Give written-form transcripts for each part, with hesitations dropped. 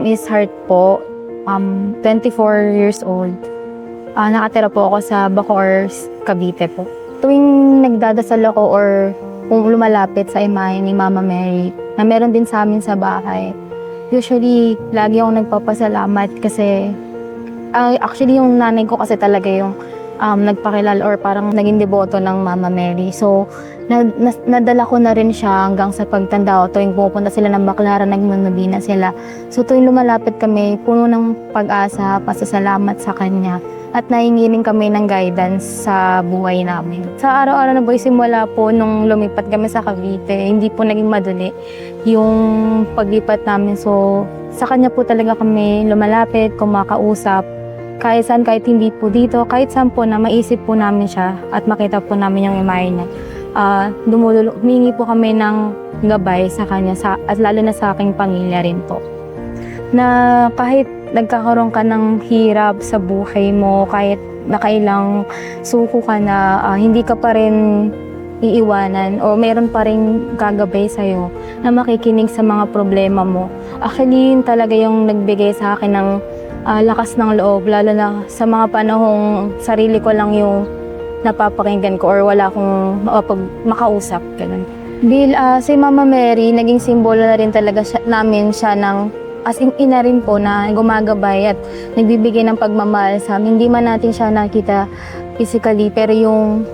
is Heart po. 24 years old. Nakatira po ako sa Bacoor, Cavite po. Tuwing nagdadasal ako or kung lumalapit sa imahe ni Mama Mary, na meron din sa amin sa bahay, usually, lagi akong nagpapasalamat kasi actually yung nanay ko kasi talaga yung nagpakilala or parang naging deboto ng Mama Mary. So, nadala ko na rin siya hanggang sa pagtanda ko. Tuwing pupunta sila ng Baclaran, nagmunubina sila. So, tuwing lumalapit kami, puno ng pag-asa, pasasalamat sa kanya. At nahingi rin kami ng guidance sa buhay namin. Sa araw-araw na buhay, simula po nung lumipat kami sa Cavite, hindi po naging madali yung paglipat namin. So, sa kanya po talaga kami lumalapit, kumakausap. Kahit saan, kahit hindi po dito, kahit saan po na maisip po namin siya at makita po namin yung imahe niya. Humingi po kami ng gabay sa kanya at lalo na sa aking pamilya rin po. Na kahit nagkakaroon ka ng hirap sa buhay mo, kahit nakailang suko ka na, hindi ka pa rin iiwanan o meron pa rin gagabay sa'yo na makikinig sa mga problema mo. Actually, yun talaga yung nagbigay sa akin ng lakas ng loob, lalo na sa mga panahong sarili ko lang yung napapakinggan ko or wala akong makausap. Ganun. Si Mama Mary, naging simbolo na rin talaga namin siya ng as in ina rin po na gumagabay at nagbibigay ng pagmamahal sa amin. Hindi man natin siya nakita physically, pero yung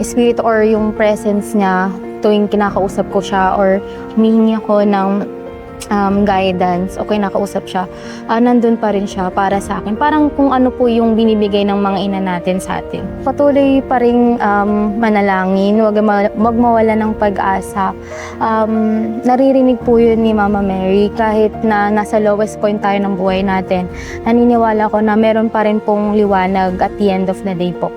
spirit or yung presence niya tuwing kinakausap ko siya or humihingi ako ng guidance, okay, nakausap siya, nandun pa rin siya para sa akin. Parang kung ano po yung binibigay ng mga ina natin sa atin. Patuloy pa rin manalangin, wag mawala ng pag-asa. Naririnig po yun ni Mama Mary kahit na nasa lowest point tayo ng buhay natin. Naniniwala ko na meron pa rin pong liwanag at the end of the day po.